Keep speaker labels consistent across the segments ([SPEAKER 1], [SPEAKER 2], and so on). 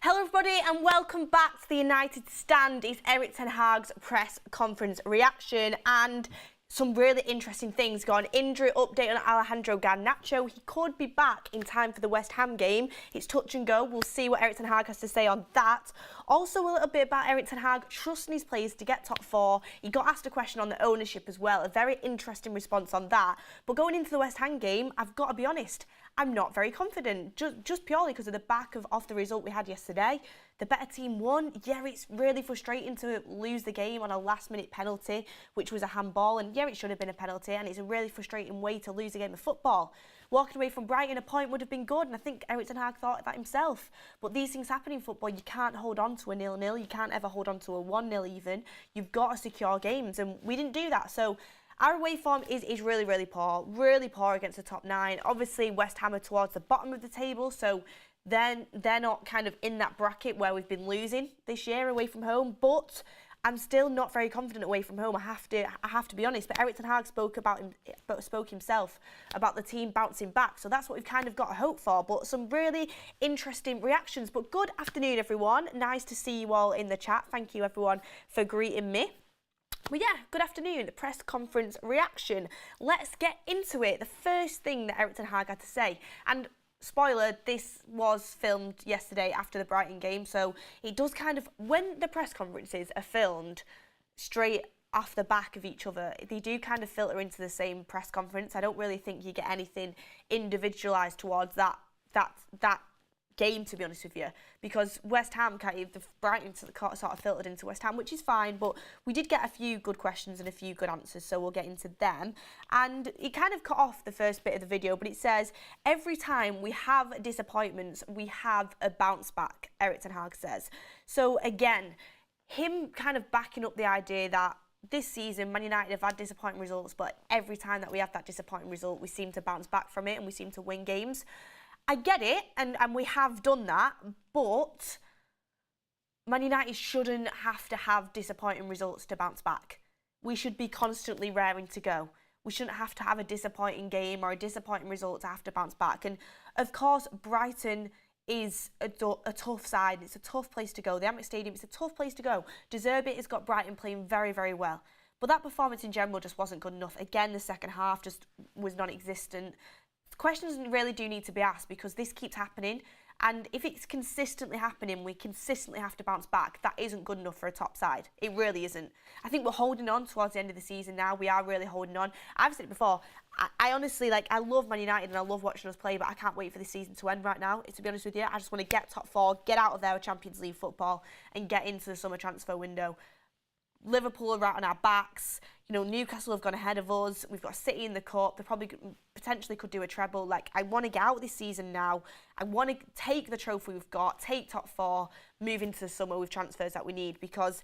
[SPEAKER 1] Hello everybody and welcome back to the United Stand. It's Erik ten Hag's press conference reaction and some really interesting things going. Injury update on Alejandro Garnacho. He could be back in time for the West Ham game. It's touch and go. We'll see what Erik ten Hag has to say on that. Also a little bit about Erik ten Hag trusting his players to get top four. He got asked a question on the ownership as well. A very interesting response on that. But going into the West Ham game, I've got to be honest, I'm not very confident, just purely because of the back of the result we had yesterday. The better team won. Yeah, it's really frustrating to lose the game on a last-minute penalty, which was a handball, and yeah, it should have been a penalty, and it's a really frustrating way to lose a game of football. Walking away from Brighton, a point would have been good, and I think Erik ten Hag thought that himself. But these things happen in football. You can't hold on to a 0-0. You can't ever hold on to a 1-0 even. You've got to secure games, and we didn't do that. So our away form is really, really poor against the top 9. Obviously, West Ham are towards the bottom of the table, so then they're not kind of in that bracket where we've been losing this year away from home. But I'm still not very confident away from home. I have to be honest. But Erik ten Hag spoke himself about the team bouncing back, so that's what we've kind of got to hope for. But some really interesting reactions. But good afternoon, everyone. Nice to see you all in the chat. Thank you, everyone, for greeting me. Well, yeah, good afternoon, the press conference reaction. Let's get into it. The first thing that Erik ten Hag had to say, and spoiler, this was filmed yesterday after the Brighton game, so it does kind of, when the press conferences are filmed straight off the back of each other, they do kind of filter into the same press conference. I don't really think you get anything individualised towards that game, to be honest with you, because West Ham the Brighton sort of filtered into West Ham, which is fine, but we did get a few good questions and a few good answers, so we'll get into them. And it kind of cut off the first bit of the video, but it says, every time we have disappointments, we have a bounce back, Erik ten Hag says. So again, him kind of backing up the idea that this season, Man United have had disappointing results, but every time that we have that disappointing result, we seem to bounce back from it and we seem to win games. I get it, and we have done that, but Man United shouldn't have to have disappointing results to bounce back. We should be constantly raring to go. We shouldn't have to have a disappointing game or a disappointing result to have to bounce back. And of course, Brighton is a tough side. It's a tough place to go. The Amex Stadium is a tough place to go. De Zerbi has got Brighton playing very, very well. But that performance in general just wasn't good enough. Again, the second half just was non-existent. Questions really do need to be asked because this keeps happening, and if it's consistently happening, we consistently have to bounce back. That isn't good enough for a top side. It really isn't. I think we're holding on towards the end of the season now. We are really holding on. I've said it before. I honestly, I love Man United and I love watching us play, but I can't wait for this season to end right now. To be honest with you, I just want to get top 4, get out of there with Champions League football and get into the summer transfer window. Liverpool are right on our backs. You know, Newcastle have gone ahead of us. We've got City in the cup. They probably potentially could do a treble. I want to get out this season now. I want to take the trophy we've got, take top 4, move into the summer with transfers that we need, because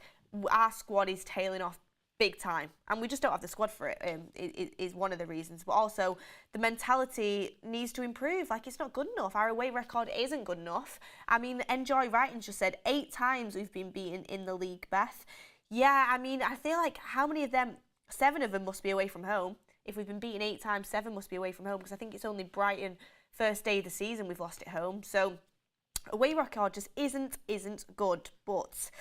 [SPEAKER 1] our squad is tailing off big time, and we just don't have the squad for it. It is one of the reasons, but also the mentality needs to improve. It's not good enough. Our away record isn't good enough. I mean, Enjoy Writing's just said 8 times we've been beaten in the league, Beth. Yeah, I mean, I feel like how many of them, 7 of them must be away from home. If we've been beaten 8 times, 7 must be away from home, because I think it's only Brighton first day of the season we've lost at home. So away record just isn't good. But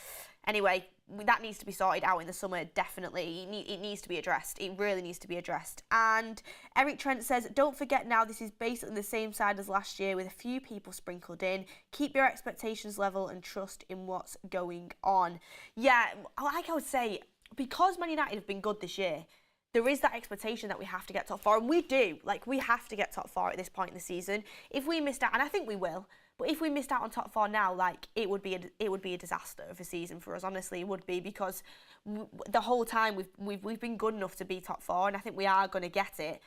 [SPEAKER 1] anyway, that needs to be sorted out in the summer, definitely. It needs to be addressed. It really needs to be addressed. And Eric Trent says, don't forget now, this is basically the same side as last year with a few people sprinkled in. Keep your expectations level and trust in what's going on. Yeah, like I would say, because Man United have been good this year, there is that expectation that we have to get top 4, and we do. We have to get top 4 at this point in the season. If we missed out, and I think we will, but if we missed out on top 4 now, it would be a disaster of a season for us. Honestly, it would be, because the whole time we've been good enough to be top 4, and I think we are going to get it.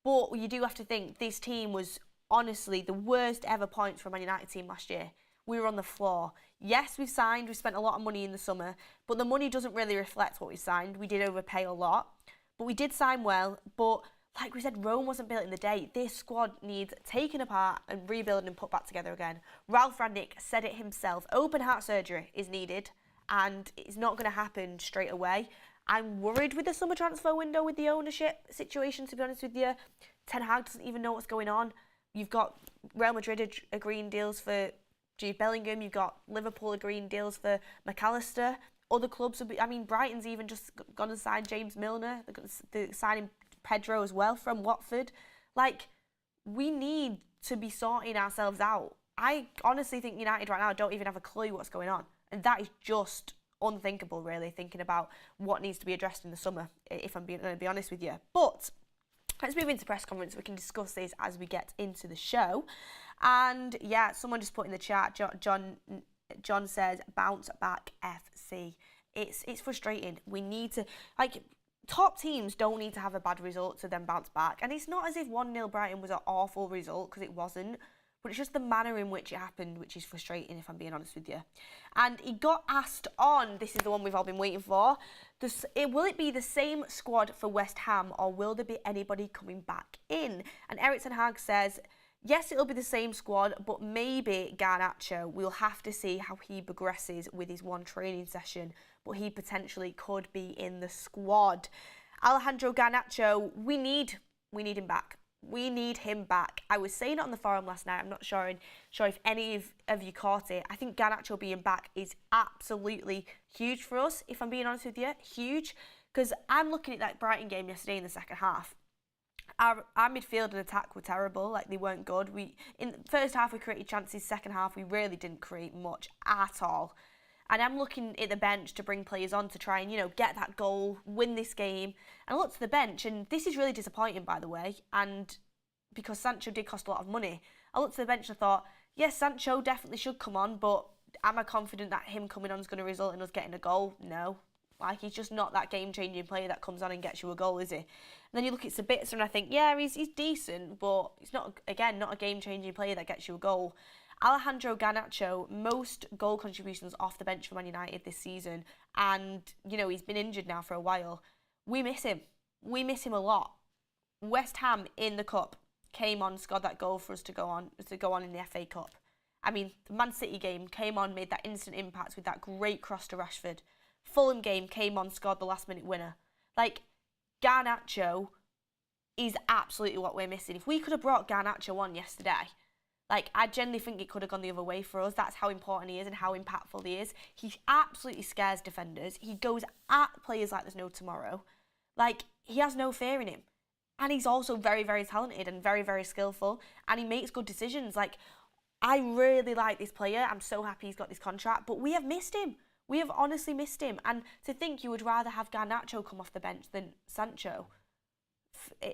[SPEAKER 1] But you do have to think this team was honestly the worst ever points for a Man United team last year. We were on the floor. Yes, we've spent a lot of money in the summer, but the money doesn't really reflect what we signed. We did overpay a lot, but we did sign well. But like we said, Rome wasn't built in the day. This squad needs taken apart and rebuilt and put back together again. Ralph Rangnick said it himself. Open heart surgery is needed, and it's not going to happen straight away. I'm worried with the summer transfer window with the ownership situation, to be honest with you. Ten Hag doesn't even know what's going on. You've got Real Madrid agreeing deals for Jude Bellingham, you've got Liverpool agreeing deals for McAllister. Other clubs will be, I mean, Brighton's even just gone and signed James Milner. They're signing Pedro as well from Watford. Like, we need to be sorting ourselves out. I honestly think United right now don't even have a clue what's going on. And that is just unthinkable, really, thinking about what needs to be addressed in the summer, if I'm going to be honest with you. But let's move into press conference. We can discuss this as we get into the show. And yeah, someone just put in the chat, John says, bounce back FC. It's frustrating. We need to, like, top teams don't need to have a bad result to then bounce back. And it's not as if 1-0 Brighton was an awful result, because it wasn't. But it's just the manner in which it happened, which is frustrating, if I'm being honest with you. And he got asked on, this is the one we've all been waiting for, will it be the same squad for West Ham, or will there be anybody coming back in? And Erik ten Hag says, yes, it'll be the same squad, but maybe Garnacho. We'll have to see how he progresses with his one training session, but he potentially could be in the squad. Alejandro Garnacho, we need him back. We need him back. I was saying it on the forum last night. I'm not sure if any of you caught it. I think Garnacho being back is absolutely huge for us, if I'm being honest with you. Huge. Because I'm looking at that Brighton game yesterday in the second half. Our midfield and attack were terrible. Like, they weren't good. In the first half, we created chances. Second half, we really didn't create much at all. And I'm looking at the bench to bring players on to try and, get that goal, win this game. And I looked to the bench, and this is really disappointing, by the way, and because Sancho did cost a lot of money. I looked to the bench and I thought, yes, Sancho definitely should come on, but am I confident that him coming on is going to result in us getting a goal? No. Like, he's just not that game-changing player that comes on and gets you a goal, is he? And then you look at Sabitzer and I think, yeah, he's decent, but he's not a game-changing player that gets you a goal. Alejandro Garnacho, most goal contributions off the bench for Man United this season, and, he's been injured now for a while. We miss him. We miss him a lot. West Ham in the Cup came on, scored that goal for us to go on in the FA Cup. I mean, the Man City game came on, made that instant impact with that great cross to Rashford. Fulham game came on, scored the last-minute winner. Like, Garnacho is absolutely what we're missing. If we could have brought Garnacho on yesterday, like, I genuinely think it could have gone the other way for us. That's how important he is and how impactful he is. He absolutely scares defenders. He goes at players like there's no tomorrow. Like, he has no fear in him. And he's also very, very talented and very, very skillful. And he makes good decisions. Like, I really like this player. I'm so happy he's got this contract. But we have missed him. We have honestly missed him. And to think you would rather have Garnacho come off the bench than Sancho.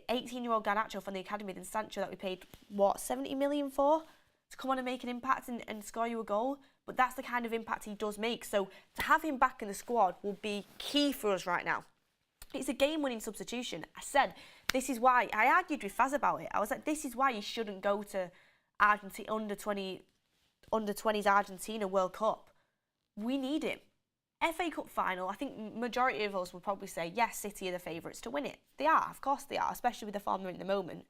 [SPEAKER 1] 18-year-old Garnacho from the academy than Sancho that we paid, 70 million for? To come on and make an impact and score you a goal. But that's the kind of impact he does make. So to have him back in the squad will be key for us right now. It's a game-winning substitution. I said, this is why. I argued with Faz about it. I was like, this is why you shouldn't go to Argentina, under-20s Argentina World Cup. We need him. FA Cup final, I think majority of us would probably say, yes, City are the favourites to win it. They are, of course they are, especially with the form they're in at the moment.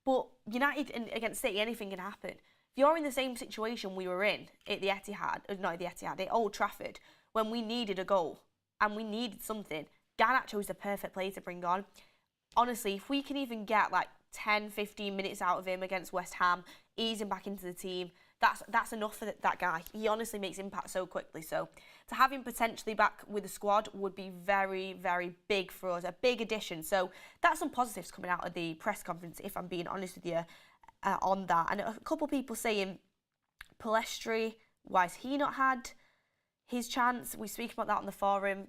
[SPEAKER 1] But United against City, anything can happen. If you're in the same situation we were in at at Old Trafford, when we needed a goal and we needed something, Garnacho is the perfect player to bring on. Honestly, if we can even get like 10, 15 minutes out of him against West Ham, ease him back into the team, that's enough for that guy. He honestly makes impact so quickly. So to have him potentially back with the squad would be very, very big for us, a big addition. So that's some positives coming out of the press conference, if I'm being honest with you, on that. And a couple of people saying, Palestri, why has he not had his chance? We speak about that on the forum.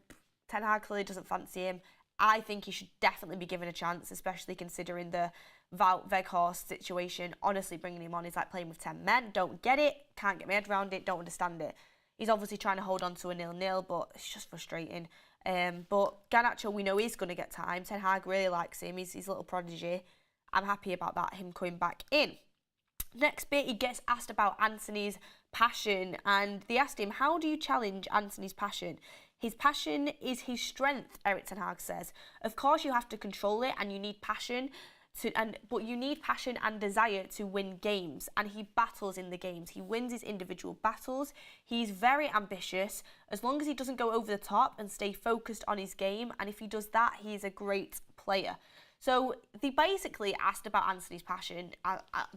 [SPEAKER 1] Ten Hag clearly doesn't fancy him. I think he should definitely be given a chance, especially considering the Wout Weghorst situation. Honestly, bringing him on is like playing with 10 men. Don't get it. Can't get my head around it. Don't understand it. He's obviously trying to hold on to a 0-0, but it's just frustrating. But Garnacho, we know he's going to get time. Ten Hag really likes him. He's a little prodigy. I'm happy about that, him coming back in. Next bit, he gets asked about Antony's passion, and they asked him, how do you challenge Antony's passion? His passion is his strength, Erik ten Hag says. Of course, you have to control it, and you need passion, but you need passion and desire to win games, and he battles in the games. He wins his individual battles. He's very ambitious, as long as he doesn't go over the top and stay focused on his game, and if he does that, he's a great player. So they basically asked about Antony's passion.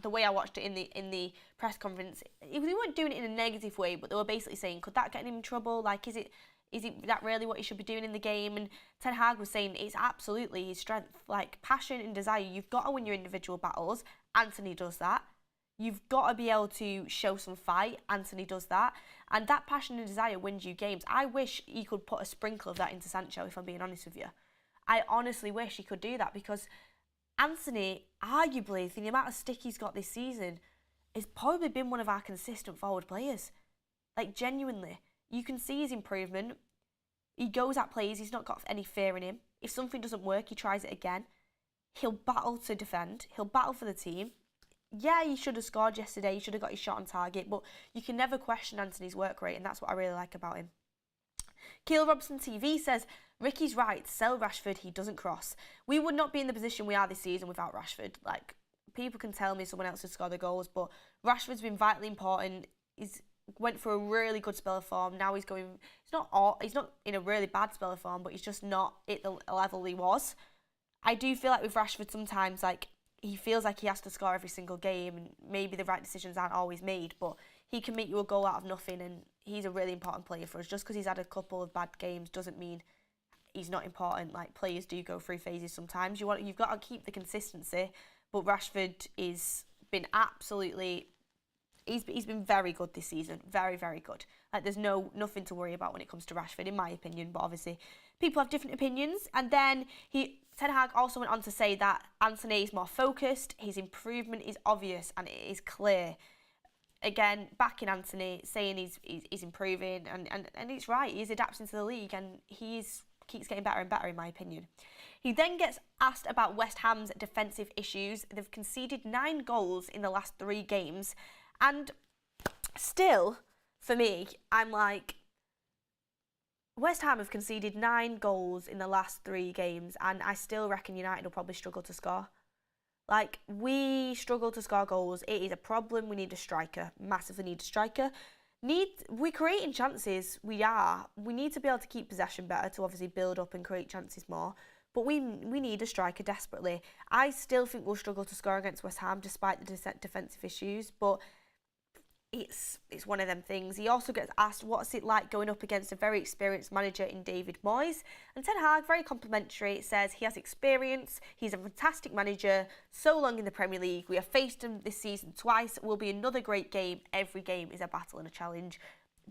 [SPEAKER 1] The way I watched it in the press conference, they weren't doing it in a negative way, but they were basically saying, could that get him in trouble? Like, is it that really what he should be doing in the game? And Ten Hag was saying it's absolutely his strength, like passion and desire. You've got to win your individual battles. Antony does that. You've got to be able to show some fight. Antony does that. And that passion and desire wins you games. I wish he could put a sprinkle of that into Sancho, if I'm being honest with you. I honestly wish he could do that, because Antony, arguably, for the amount of stick he's got this season, has probably been one of our consistent forward players. Like, genuinely. You can see his improvement. He goes at plays. He's not got any fear in him. If something doesn't work, he tries it again. He'll battle to defend. He'll battle for the team. Yeah, he should have scored yesterday. He should have got his shot on target. But you can never question Antony's work rate, and that's what I really like about him. Keel Robson TV says, Ricky's right. Sell Rashford. He doesn't cross. We would not be in the position we are this season without Rashford. Like, people can tell me someone else has scored the goals, but Rashford's been vitally important. He's went through a really good spell of form. Now he's going. He's not in a really bad spell of form, but he's just not at the level he was. I do feel like with Rashford sometimes, like, he feels like he has to score every single game, and maybe the right decisions aren't always made, but he can make you a goal out of nothing, and he's a really important player for us. Just because he's had a couple of bad games doesn't mean he's not important. Like, players do go through phases sometimes. You've got to keep the consistency, but Rashford is been absolutely. He's been very good this season, very, very good. Like, there's nothing to worry about when it comes to Rashford, in my opinion. But obviously, people have different opinions. And then Ten Hag also went on to say that Antony is more focused, his improvement is obvious and it is clear. Again, backing Antony, saying he's improving, and he's right. He's adapting to the league, and keeps getting better and better, in my opinion. He then gets asked about West Ham's defensive issues. They've conceded 9 goals in the last 3 games. And still, for me, I'm like, West Ham have conceded 9 goals in the last 3 games, and I still reckon United will probably struggle to score. Like, we struggle to score goals. It is a problem. We need a striker. Massively need a striker. We're creating chances. We are. We need to be able to keep possession better to obviously build up and create chances more. But we need a striker desperately. I still think we'll struggle to score against West Ham despite the defensive issues, but it's one of them things. He also gets asked what's it like going up against a very experienced manager in David Moyes. And Ten Hag, very complimentary, says he has experience, he's a fantastic manager, so long in the Premier League. We have faced him this season twice. It will be another great game. Every game is a battle and a challenge.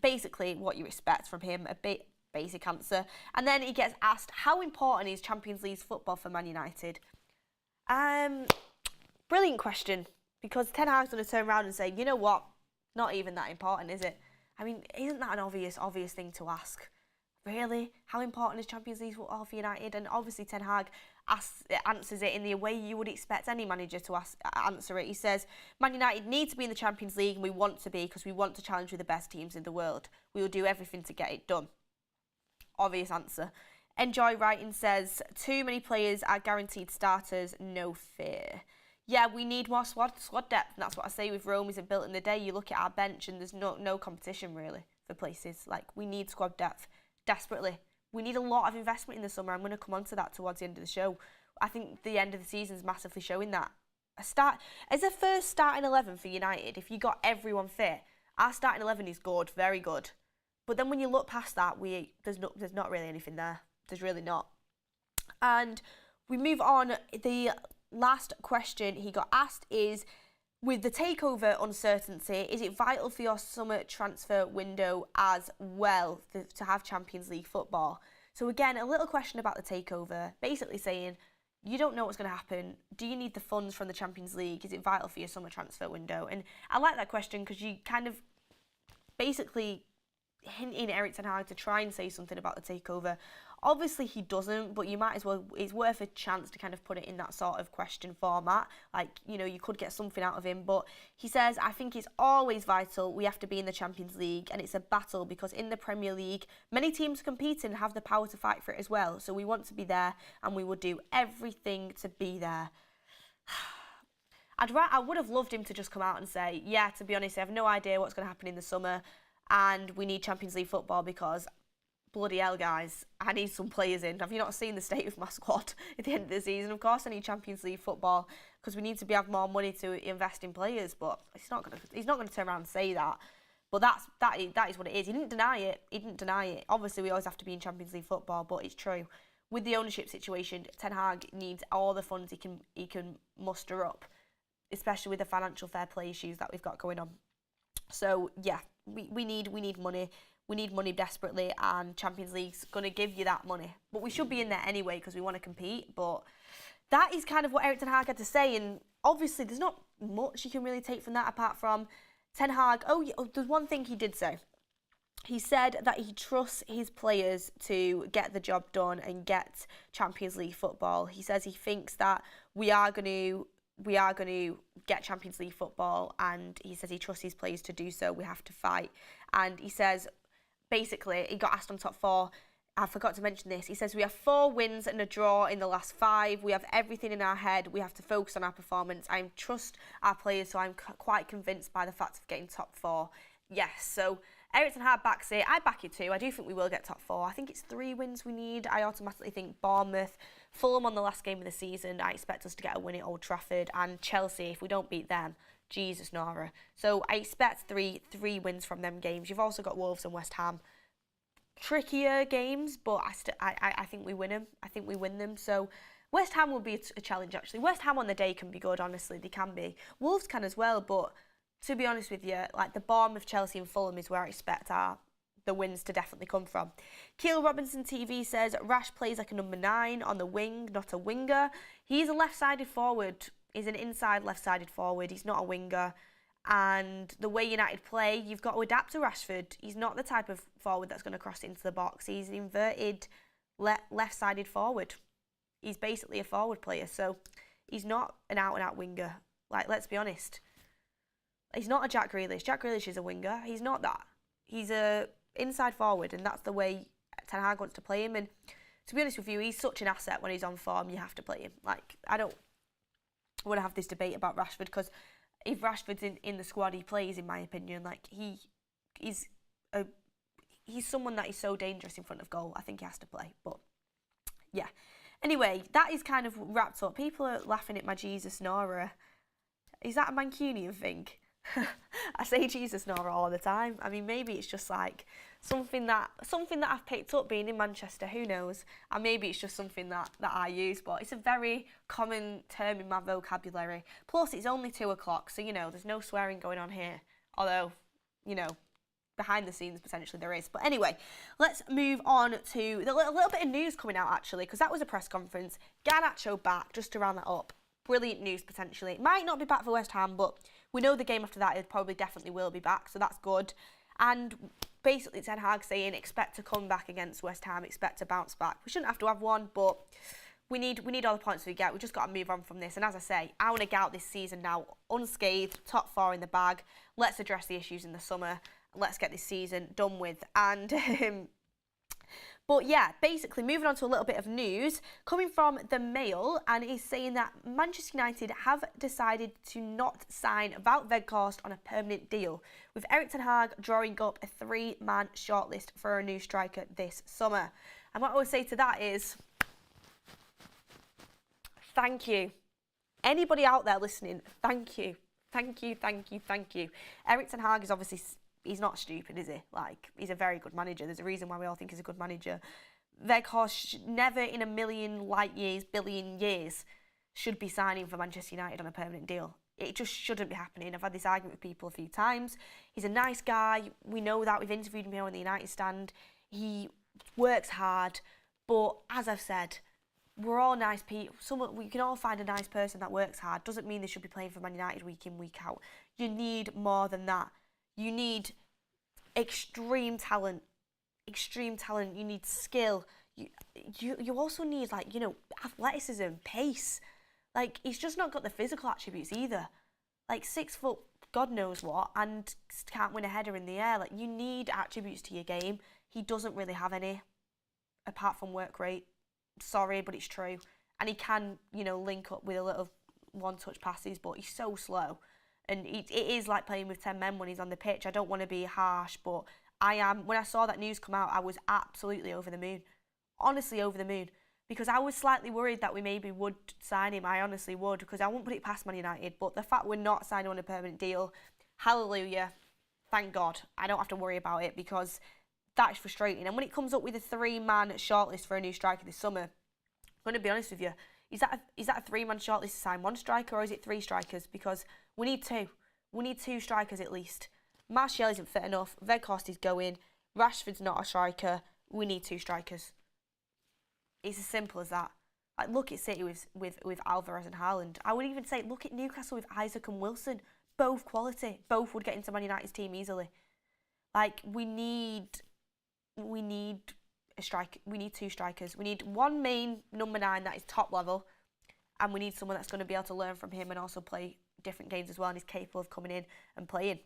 [SPEAKER 1] Basically what you expect from him, a bit basic answer. And then he gets asked how important is Champions League football for Man United? Brilliant question, because Ten Hag's going to turn around and say, you know what? Not even that important, is it? I mean, isn't that an obvious thing to ask? Really? How important is Champions League football for United? And obviously Ten Hag answers it in the way you would expect any manager to answer it. He says, Man United need to be in the Champions League, and we want to be because we want to challenge with the best teams in the world. We will do everything to get it done. Obvious answer. Enjoy Writing says, too many players are guaranteed starters, no fear. Yeah, we need more squad depth, and that's what I say with Rome isn't built in the day. You look at our bench and there's no competition really for places. Like, we need squad depth desperately. We need a lot of investment in the summer. I'm going to come on to that towards the end of the show. I think the end of the season is massively showing that. As a first starting 11 for United, if you got everyone fit, our starting 11 is good, very good. But then when you look past that, there's not really anything there. There's really not. And we move on. The last question he got asked is, with the takeover uncertainty, is it vital for your summer transfer window as well to have Champions League football? So again, a little question about the takeover, basically saying, you don't know what's going to happen. Do you need the funds from the Champions League? Is it vital for your summer transfer window? And I like that question because you kind of basically hinting at Erik ten Hag to try and say something about the takeover. Obviously he doesn't, but you might as well, it's worth a chance to kind of put it in that sort of question format. Like, you know, you could get something out of him. But he says, I think it's always vital we have to be in the Champions League, and it's a battle because in the Premier League, many teams compete and have the power to fight for it as well. So we want to be there, and we will do everything to be there. I would have loved him to just come out and say, yeah, to be honest, I have no idea what's going to happen in the summer, and we need Champions League football because bloody hell, guys, I need some players in. Have you not seen the state of my squad at the end of the season? Of course I need Champions League football because we need to have more money to invest in players, but he's not going to turn around and say that. But that is what it is. He didn't deny it. Obviously, we always have to be in Champions League football, but it's true. With the ownership situation, Ten Hag needs all the funds he can muster up, especially with the financial fair play issues that we've got going on. So yeah, we need money. We need money desperately, and Champions League's going to give you that money. But we should be in there anyway because we want to compete. But that is kind of what Erik Ten Hag had to say, and obviously there's not much you can really take from that apart from Ten Hag. Oh, there's one thing he did say. He said that he trusts his players to get the job done and get Champions League football. He says he thinks that we are going to get Champions League football, and he says he trusts his players to do so. We have to fight. And he says, basically, he got asked on top four. I forgot to mention this. He says we have 4 wins and a draw in the last 5. We have everything in our head. We have to focus on our performance. I trust our players, so I'm quite convinced by the fact of getting top 4. Yes, so Erik Ten Hag backs it. I back it too. I do think we will get top 4. I think it's 3 wins we need. I automatically think Bournemouth, Fulham on the last game of the season. I expect us to get a win at Old Trafford, and Chelsea, if we don't beat them, Jesus Nora. So I expect three wins from them games. You've also got Wolves and West Ham. Trickier games, but I think we win them. I think we win them. So West Ham will be a challenge, actually. West Ham on the day can be good, honestly. They can be. Wolves can as well, but to be honest with you, like the Bournemouth, Chelsea and Fulham is where I expect the wins to definitely come from. Keel Robinson TV says, Rash plays like a number 9 on the wing, not a winger. He's a left-sided forward. He's an inside left-sided forward. He's not a winger. And the way United play, you've got to adapt to Rashford. He's not the type of forward that's going to cross into the box. He's an inverted left-sided forward. He's basically a forward player, so he's not an out-and-out winger. Like, let's be honest. He's not a Jack Grealish. Jack Grealish is a winger. He's not that. He's a inside forward, and that's the way Ten Hag wants to play him. And to be honest with you, he's such an asset when he's on form. You have to play him. Like, I don't want to have this debate about Rashford because if Rashford's in the squad, he plays, in my opinion. Like, he's someone that is so dangerous in front of goal. I think he has to play. But, yeah. Anyway, that is kind of wrapped up. People are laughing at my Jesus Nora. Is that a Mancunian thing? I say Jesus Nora all the time. I mean, maybe it's just like something that I've picked up being in Manchester, who knows? And maybe it's just something that I use, but it's a very common term in my vocabulary. Plus, it's only 2 o'clock, so, you know, there's no swearing going on here. Although, you know, behind the scenes, potentially there is. But anyway, let's move on to a little bit of news coming out, actually, because that was a press conference. Garnacho back, just to round that up. Brilliant news, potentially. It might not be back for West Ham, but we know the game after that, it probably definitely will be back, so that's good. And basically, Ten Hag saying, expect to come back against West Ham, expect to bounce back. We shouldn't have to have one, but we need all the points we get. We've just got to move on from this. And as I say, I want to get out this season now unscathed, top 4 in the bag. Let's address the issues in the summer. Let's get this season done with. And but yeah, basically moving on to a little bit of news coming from the Mail, and he's saying that Manchester United have decided to not sign Wout Weghorst on a permanent deal, with Erik Ten Hag drawing up a 3-man shortlist for a new striker this summer. And what I would say to that is, thank you. Anybody out there listening, thank you. Thank you, thank you, thank you. Erik Ten Hag is obviously, he's not stupid, is he? Like, he's a very good manager. There's a reason why we all think he's a good manager. Weghorst never in a million light years, billion years, should be signing for Manchester United on a permanent deal. It just shouldn't be happening. I've had this argument with people a few times. He's a nice guy. We know that. We've interviewed him here on the United stand. He works hard. But as I've said, we're all nice people. We can all find a nice person that works hard. Doesn't mean they should be playing for Man United week in, week out. You need more than that. You need extreme talent. You need skill. You also need, like, you know, athleticism, pace. Like, he's just not got the physical attributes either. Like, 6 foot, God knows what, and can't win a header in the air. Like, you need attributes to your game. He doesn't really have any, apart from work rate. Sorry, but it's true. And he can, you know, link up with a little one-touch passes, but he's so slow. And it is like playing with 10 men when he's on the pitch. I don't want to be harsh, but When I saw that news come out, I was absolutely over the moon. Honestly over the moon. Because I was slightly worried that we maybe would sign him. I honestly would, because I won't put it past Man United. But the fact we're not signing on a permanent deal, hallelujah, thank God. I don't have to worry about it, because that is frustrating. And when it comes up with a 3-man shortlist for a new striker this summer, I'm going to be honest with you, is that a 3-man shortlist to sign 1 striker, or is it 3 strikers? Because we need 2. We need 2 strikers at least. Martial isn't fit enough. Weghorst is going. Rashford's not a striker. We need 2 strikers. It's as simple as that. Like, look at City with Alvarez and Haaland. I would even say, look at Newcastle with Isaac and Wilson. Both quality. Both would get into Man United's team easily. Like, we need a striker. We need 2 strikers. We need one main number 9 that is top level, and we need someone that's going to be able to learn from him and also play different games as well, and is capable of coming in and playing.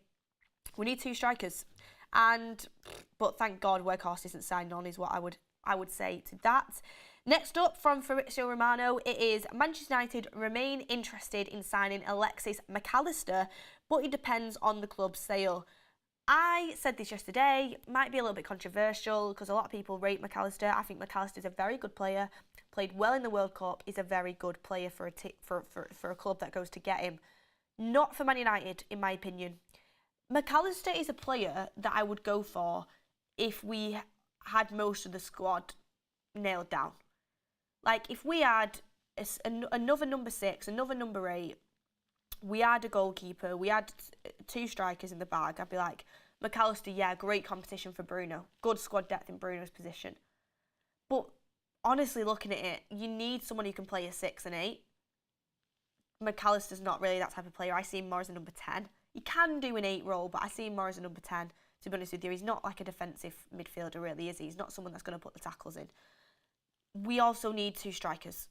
[SPEAKER 1] We need 2 strikers, but thank God Weghorst isn't signed on, is what I would say to that. Next up from Fabrizio Romano, it is Manchester United remain interested in signing Alexis McAllister, but it depends on the club's sale. I said this yesterday, might be a little bit controversial because a lot of people rate McAllister. I think McAllister is a very good player, played well in the World Cup, is a very good player for a club that goes to get him. Not for Man United, in my opinion. McAllister is a player that I would go for if we had most of the squad nailed down. Like, if we had another number 6, another number 8, we had a goalkeeper, we had 2 strikers in the bag, I'd be like, McAllister, yeah, great competition for Bruno. Good squad depth in Bruno's position. But honestly, looking at it, you need someone who can play a 6 and 8. McAllister's not really that type of player. I see him more as a number 10. He can do an 8 role, but I see him more as a number 10. To be honest with you, he's not like a defensive midfielder, really, is he? He's not someone that's going to put the tackles in. We also need 2 strikers.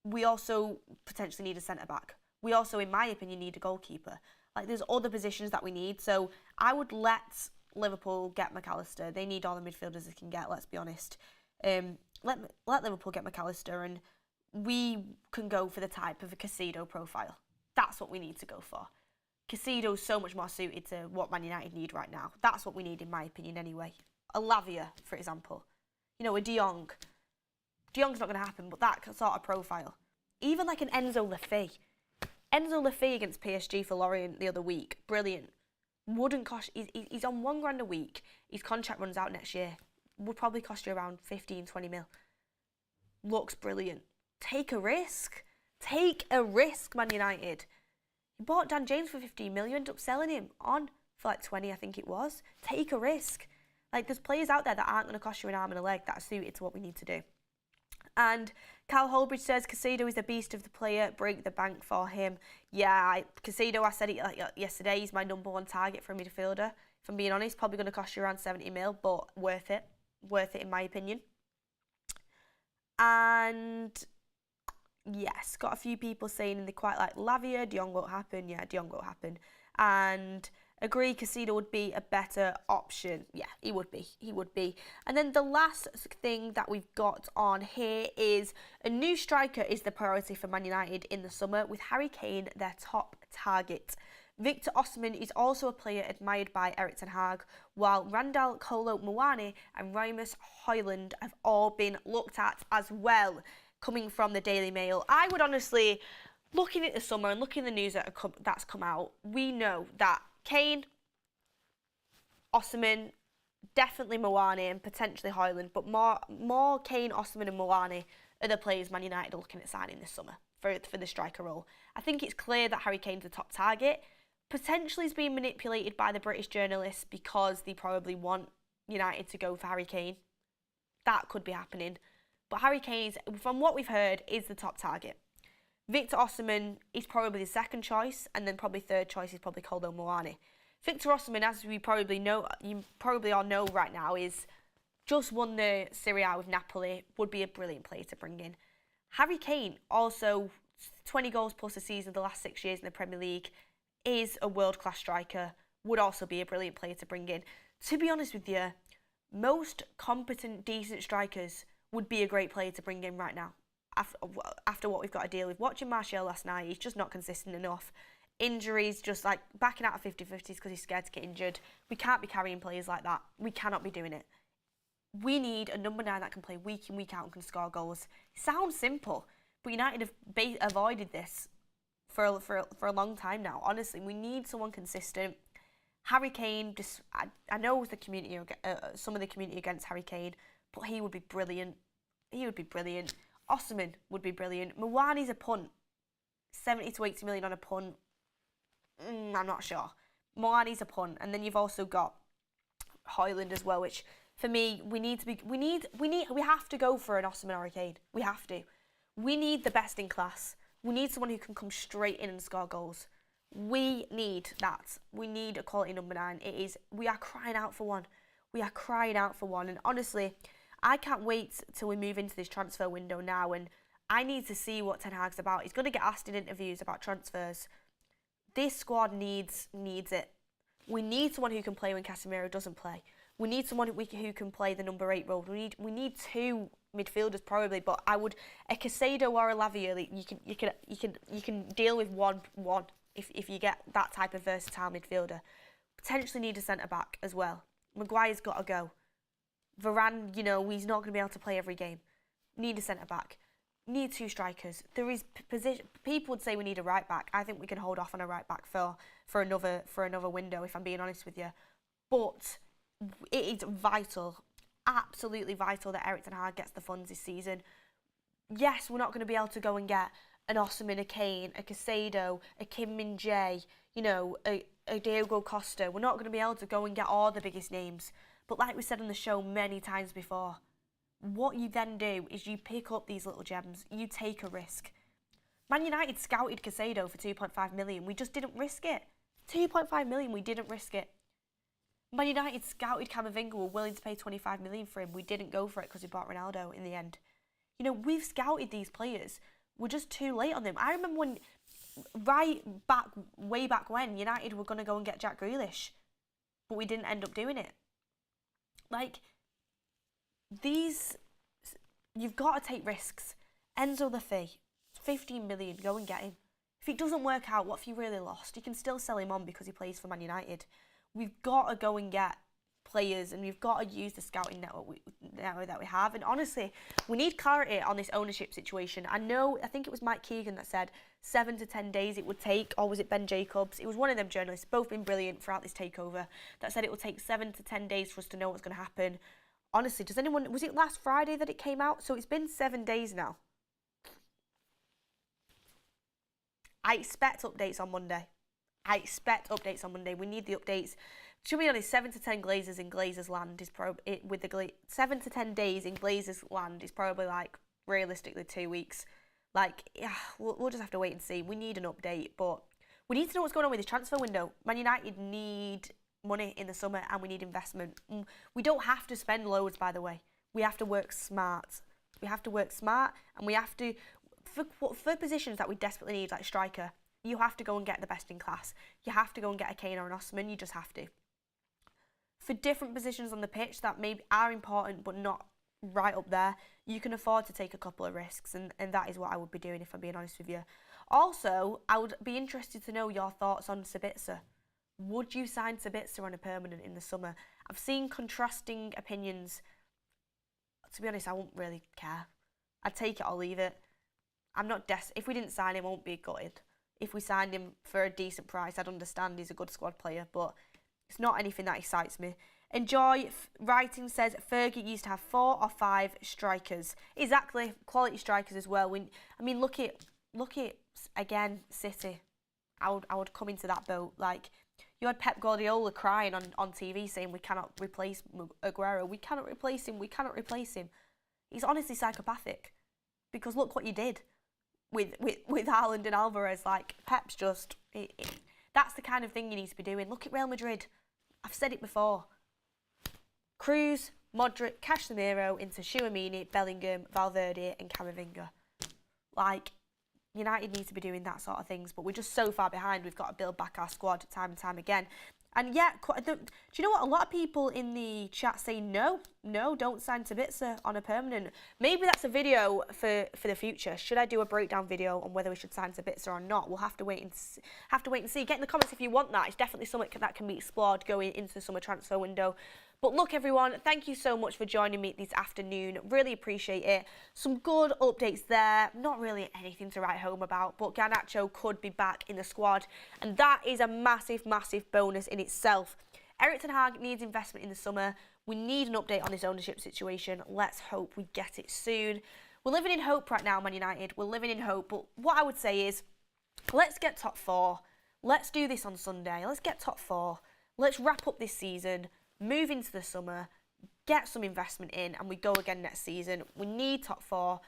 [SPEAKER 1] We also potentially need a centre-back. We also, in my opinion, need a goalkeeper. Like, there's other positions that we need. So I would let Liverpool get McAllister. They need all the midfielders they can get, let's be honest. Let Liverpool get McAllister, and we can go for the type of a Caicedo profile. That's what we need to go for. Caicedo's so much more suited to what Man United need right now. That's what we need, in my opinion, anyway. A Lavia, for example. You know, a De Jong. De Jong's not going to happen, but that sort of profile. Even like an Enzo Lafay. Enzo Lafay against PSG for Lorient the other week. Brilliant. Wouldn't cost... He's on £1,000 a week. His contract runs out next year. Would probably cost you around 15, 20 mil. Looks brilliant. Take a risk. Take a risk, Man United. You bought Dan James for 15 mil. You ended up selling him on for like 20, I think it was. Take a risk. Like, there's players out there that aren't going to cost you an arm and a leg that are suited to what we need to do. And Cal Holbridge says Caicedo is a beast of the player. Break the bank for him. Yeah, Caicedo, I said it yesterday, he's my number 1 target for a midfielder. If I'm being honest, probably going to cost you around 70 mil, but worth it. Worth it, in my opinion. And yes, got a few people saying they quite like Lavia. De Jong won't happen. Yeah, De Jong won't happen. And agree, Caicedo would be a better option. Yeah, he would be. He would be. And then the last thing that we've got on here is a new striker is the priority for Man United in the summer, with Harry Kane their top target. Victor Osimhen is also a player admired by Erik ten Hag, while Randall Kolo Muani and Rasmus Højlund have all been looked at as well, coming from the Daily Mail. I would honestly, looking at the summer and looking at the news that's come out, we know that Kane, Osimhen, definitely Muani and potentially Højlund, but more Kane, Osimhen and Muani are the players Man United are looking at signing this summer for the striker role. I think it's clear that Harry Kane's the top target. Potentially is being manipulated by the British journalists because they probably want United to go for Harry Kane. That could be happening. But Harry Kane, from what we've heard, is the top target. Victor Osimhen is probably the second choice, and then probably third choice is probably Kolo Muani. Victor Osimhen, as we probably know, you probably all know right now, is just won the Serie A with Napoli, would be a brilliant player to bring in. Harry Kane, also 20 goals plus a season the last 6 years in the Premier League, is a world-class striker, would also be a brilliant player to bring in. To be honest with you, most competent, decent strikers would be a great player to bring in right now. After what we've got to deal with. Watching Martial last night, he's just not consistent enough. Injuries, just like backing out of 50-50s because he's scared to get injured. We can't be carrying players like that. We cannot be doing it. We need a number 9 that can play week in, week out and can score goals. Sounds simple, but United have avoided this for a long time now. Honestly, we need someone consistent. Harry Kane, I know the community, some of the community against Harry Kane, but he would be brilliant. He would be brilliant. Osimhen would be brilliant. Mawani's a punt. 70 to 80 million on a punt. I'm not sure. Mawani's a punt, and then you've also got Højlund as well, which for me we have to go for an Osimhen or a Kane. We have to. We need the best in class. We need someone who can come straight in and score goals. We need that. We need a quality number 9. We are crying out for one. We are crying out for one. And honestly, I can't wait till we move into this transfer window now. And I need to see what Ten Hag's about. He's going to get asked in interviews about transfers. This squad needs it. We need someone who can play when Casemiro doesn't play. We need someone who can play the number 8 role. We need 2 midfielders probably, but I would a Casado or a Lavia. You can deal with one if you get that type of versatile midfielder. Potentially need a centre back as well. Maguire's got to go. Varane, he's not going to be able to play every game. Need a centre back. Need 2 strikers. There is position. People would say we need a right back. I think we can hold off on a right back for another window, if I'm being honest with you. But it is vital, absolutely vital, that Erik ten Hag gets the funds this season. Yes, we're not going to be able to go and get an Osimhen, a Kane, a Casado, a Kim Min-jae, a Diego Costa. We're not going to be able to go and get all the biggest names. But like we said on the show many times before, what you then do is you pick up these little gems. You take a risk. Man United scouted Casado for 2.5 million. We just didn't risk it. 2.5 million, we didn't risk it. Man United scouted Camavinga, were willing to pay 25 million for him. We didn't go for it because we bought Ronaldo in the end. We've scouted these players. We're just too late on them. I remember when, way back when, United were going to go and get Jack Grealish, but we didn't end up doing it. You've got to take risks. Enzo the fee, 15 million, go and get him. If it doesn't work out, what if you really lost? You can still sell him on because he plays for Man United. We've got to go and get players, and we've got to use the scouting network that we have. And honestly, we need clarity on this ownership situation. I think it was Mike Keegan that said 7 to 10 days it would take, or was it Ben Jacobs? It was one of them journalists, both been brilliant throughout this takeover, that said it would take 7 to 10 days for us to know what's going to happen. Honestly, was it last Friday that it came out? So it's been 7 days now. I expect updates on Monday. We need the updates. To be honest, 7 to 10 Glazers in Glazers land is probably 7 to 10 days in Glazers land is probably realistically 2 weeks. We'll just have to wait and see. We need an update, but we need to know what's going on with this transfer window. Man United need money in the summer, and we need investment. We don't have to spend loads, by the way. We have to work smart. And we have to, for positions that we desperately need, like striker, you have to go and get the best in class. You have to go and get a Kane or an Osimhen. You just have to. For different positions on the pitch that maybe are important but not right up there, you can afford to take a couple of risks, and that is what I would be doing if I'm being honest with you. Also, I would be interested to know your thoughts on Sabitzer. Would you sign Sabitzer on a permanent in the summer? I've seen contrasting opinions. To be honest, I won't really care. I'd take it or leave it. I'm not if we didn't sign him, I won't be gutted. If we signed him for a decent price, I'd understand he's a good squad player, but it's not anything that excites me. Enjoy writing says Fergie used to have 4 or 5 strikers. Exactly, quality strikers as well. Look at again City. I would come into that boat. You had Pep Guardiola crying on TV saying we cannot replace Aguero. We cannot replace him. He's honestly psychopathic, because look what you did with Haaland and Alvarez. Pep's just that's the kind of thing you need to be doing. Look at Real Madrid. I've said it before. Cruz, Modric, Casemiro into Tchouaméni, Bellingham, Valverde and Camavinga. United needs to be doing that sort of things, but we're just so far behind. We've got to build back our squad time and time again. And yeah, do you know what? A lot of people in the chat say no, no, don't sign Sabitzer on a permanent. Maybe that's a video for the future. Should I do a breakdown video on whether we should sign Sabitzer or not? We'll have to wait and see. Get in the comments if you want that. It's definitely something that can be explored going into the summer transfer window. But look, everyone, thank you so much for joining me this afternoon. Really appreciate it. Some good updates there. Not really anything to write home about, but Garnacho could be back in the squad, and that is a massive, massive bonus in itself. Erik ten Hag needs investment in the summer. We need an update on this ownership situation. Let's hope we get it soon. We're living in hope right now, Man United. We're living in hope. But what I would say is, let's get top 4. Let's do this on Sunday. Let's get top 4. Let's wrap up this season, move into the summer, get some investment in, and we go again next season. We need top 4.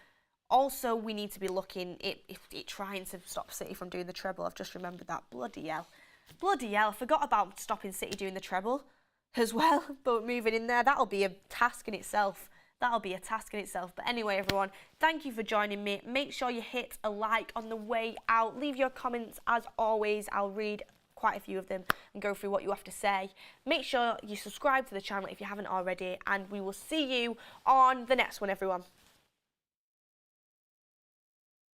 [SPEAKER 1] Also, we need to be looking at trying to stop City from doing the treble. I've just remembered that. Bloody hell. Bloody hell. I forgot about stopping City doing the treble as well. But moving in there, that'll be a task in itself. That'll be a task in itself. But anyway, everyone, thank you for joining me. Make sure you hit a like on the way out. Leave your comments as always. I'll read quite a few of them and go through what you have to say. Make sure you subscribe to the channel if you haven't already, and we will see you on the next one, everyone.